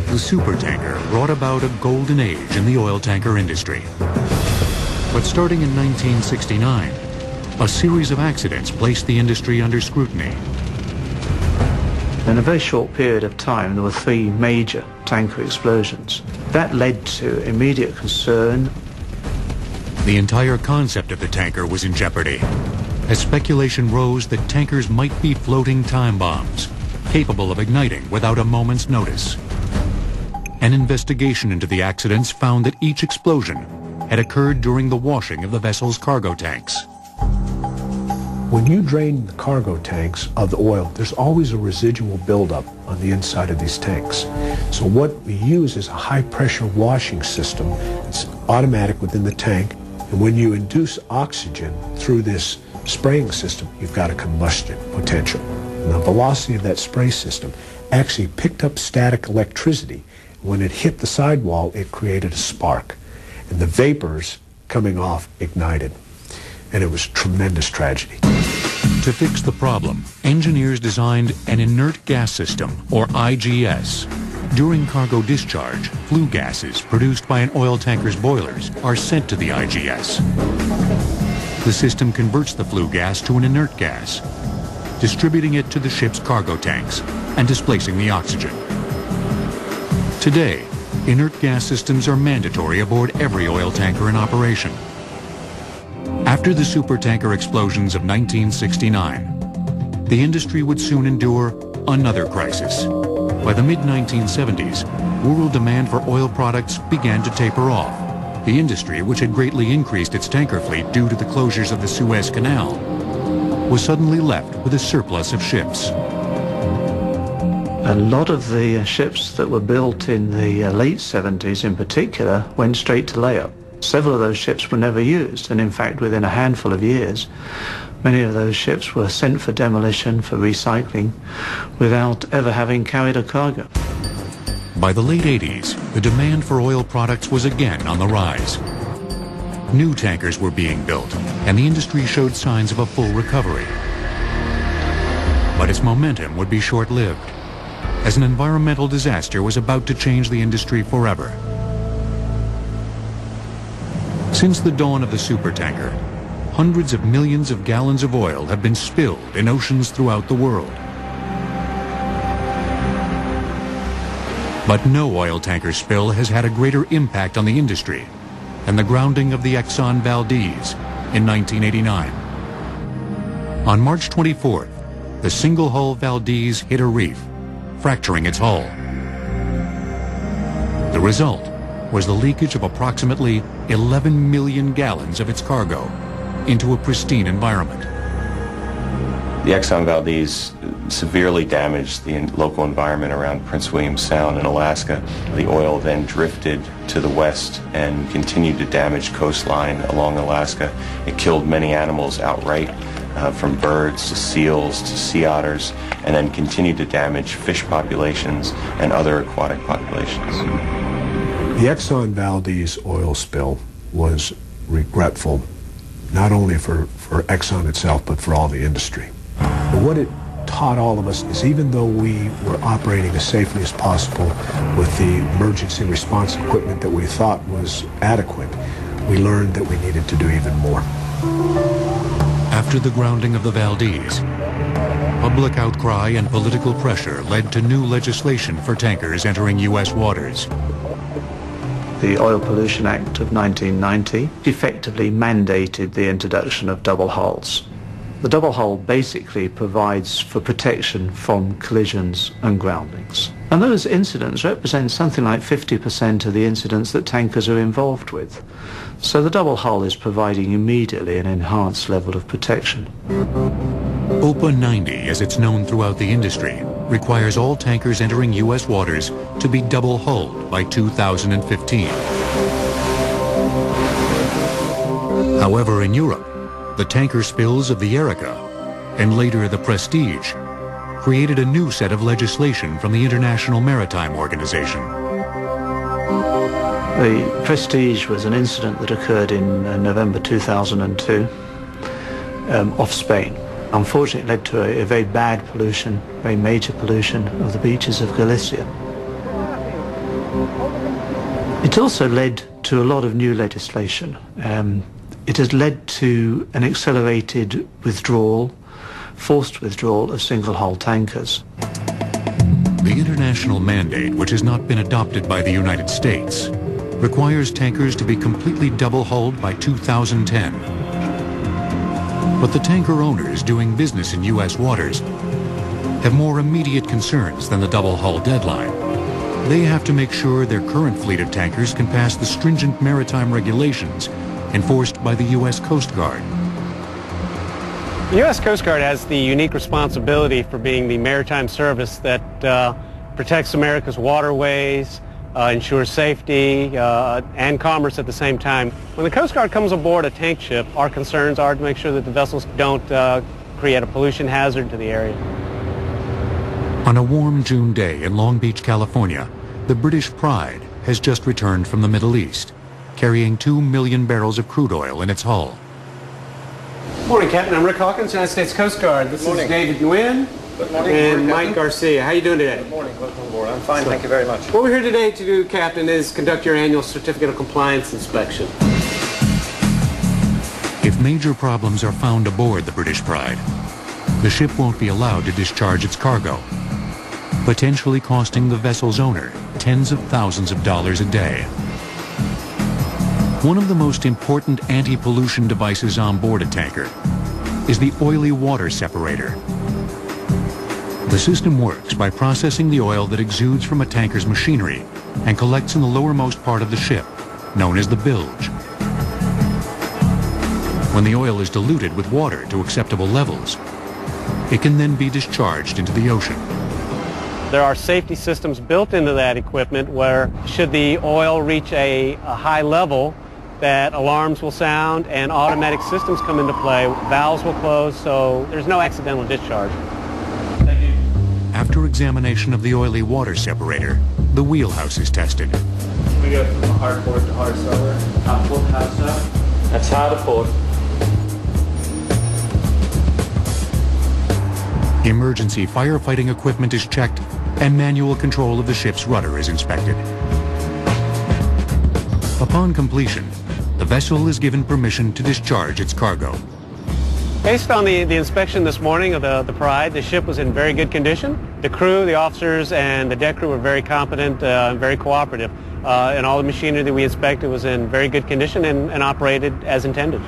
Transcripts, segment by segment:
The supertanker brought about a golden age in the oil tanker industry. But starting in 1969, a series of accidents placed the industry under scrutiny. In a very short period of time, there were 3 major tanker explosions. That led to immediate concern. The entire concept of the tanker was in jeopardy, as speculation rose that tankers might be floating time bombs, capable of igniting without a moment's notice. An investigation into the accidents found that each explosion had occurred during the washing of the vessel's cargo tanks. When you drain the cargo tanks of the oil, there's always a residual buildup on the inside of these tanks. So what we use is a high-pressure washing system. It's automatic within the tank, and when you induce oxygen through this spraying system, you've got a combustion potential. And the velocity of that spray system actually picked up static electricity. When it hit the sidewall, it created a spark, and the vapors coming off ignited. And it was a tremendous tragedy. To fix the problem, engineers designed an inert gas system, or IGS. During cargo discharge, flue gases produced by an oil tanker's boilers are sent to the IGS. The system converts the flue gas to an inert gas, distributing it to the ship's cargo tanks and displacing the oxygen. Today, inert gas systems are mandatory aboard every oil tanker in operation. After the supertanker explosions of 1969, the industry would soon endure another crisis. By the mid-1970s, world demand for oil products began to taper off. The industry, which had greatly increased its tanker fleet due to the closures of the Suez Canal, was suddenly left with a surplus of ships. A lot of the ships that were built in the late 70s in particular went straight to layup. Several of those ships were never used, and in fact within a handful of years many of those ships were sent for demolition, for recycling, without ever having carried a cargo. By the late 80s, the demand for oil products was again on the rise. New tankers were being built, and the industry showed signs of a full recovery. But its momentum would be short-lived, as an environmental disaster was about to change the industry forever. Since the dawn of the supertanker, hundreds of millions of gallons of oil have been spilled in oceans throughout the world. But no oil tanker spill has had a greater impact on the industry than the grounding of the Exxon Valdez in 1989. On March 24th, the single-hull Valdez hit a reef, fracturing its hull. The result was the leakage of approximately 11 million gallons of its cargo into a pristine environment. The Exxon Valdez severely damaged the local environment around Prince William Sound in Alaska. The oil then drifted to the west and continued to damage coastline along Alaska. It killed many animals outright, from birds to seals to sea otters, and then continued to damage fish populations and other aquatic populations. The Exxon Valdez oil spill was regretful, not only for Exxon itself, but for all the industry. But what it taught all of us is even though we were operating as safely as possible with the emergency response equipment that we thought was adequate, we learned that we needed to do even more. After the grounding of the Valdez, public outcry and political pressure led to new legislation for tankers entering U.S. waters. The Oil Pollution Act of 1990 effectively mandated the introduction of double hulls. The double hull basically provides for protection from collisions and groundings. And those incidents represent something like 50% of the incidents that tankers are involved with. So the double hull is providing immediately an enhanced level of protection. OPA 90, as it's known throughout the industry, requires all tankers entering U.S. waters to be double-hulled by 2015. However, in Europe, the tanker spills of the Erika, and later the Prestige, created a new set of legislation from the International Maritime Organization. The Prestige was an incident that occurred in November 2002 off Spain. Unfortunately, it led to a very bad pollution, very major pollution of the beaches of Galicia. It also led to a lot of new legislation. It has led to an accelerated withdrawal, forced withdrawal of single-hull tankers. The international mandate, which has not been adopted by the United States, requires tankers to be completely double-hulled by 2010. But the tanker owners doing business in U.S. waters have more immediate concerns than the double-hull deadline. They have to make sure their current fleet of tankers can pass the stringent maritime regulations enforced by the U.S. Coast Guard. The U.S. Coast Guard has the unique responsibility for being the maritime service that protects America's waterways, ensures safety and commerce at the same time. When the Coast Guard comes aboard a tank ship, our concerns are to make sure that the vessels don't create a pollution hazard to the area. On a warm June day in Long Beach, California, the British Pride has just returned from the Middle East, carrying 2 million barrels of crude oil in its hull. Morning, Captain. I'm Rick Hawkins, United States Coast Guard. This is David Nguyen and Mike Garcia. How are you doing today? Good morning. Welcome aboard. I'm fine, thank you very much. What we're here today to do, Captain, is conduct your annual Certificate of Compliance inspection. If major problems are found aboard the British Pride, the ship won't be allowed to discharge its cargo, potentially costing the vessel's owner tens of thousands of dollars a day. One of the most important anti-pollution devices on board a tanker is the oily water separator. The system works by processing the oil that exudes from a tanker's machinery and collects in the lowermost part of the ship, known as the bilge. When the oil is diluted with water to acceptable levels, it can then be discharged into the ocean. There are safety systems built into that equipment where, should the oil reach a high level, that alarms will sound and automatic systems come into play. Valves will close, so there's no accidental discharge. Thank you. After examination of the oily water separator, the wheelhouse is tested. We go from hard port to hard cellar. Hard port, hard cellar. That's hard port. Emergency firefighting equipment is checked and manual control of the ship's rudder is inspected. Upon completion, the vessel is given permission to discharge its cargo. Based on the inspection this morning of the Pride, the ship was in very good condition. The crew, the officers, and the deck crew were very competent and very cooperative. And all the machinery that we inspected was in very good condition and operated as intended.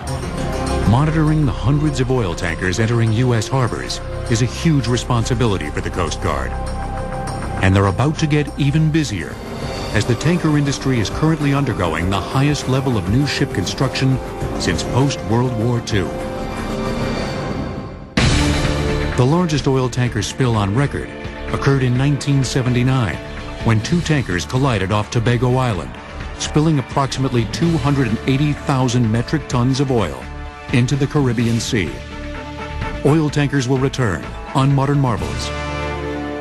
Monitoring the hundreds of oil tankers entering U.S. harbors is a huge responsibility for the Coast Guard. And they're about to get even busier, as the tanker industry is currently undergoing the highest level of new ship construction since post-World War II. The largest oil tanker spill on record occurred in 1979, when 2 tankers collided off Tobago Island, spilling approximately 280,000 metric tons of oil into the Caribbean Sea. Oil tankers will return on Modern Marvels.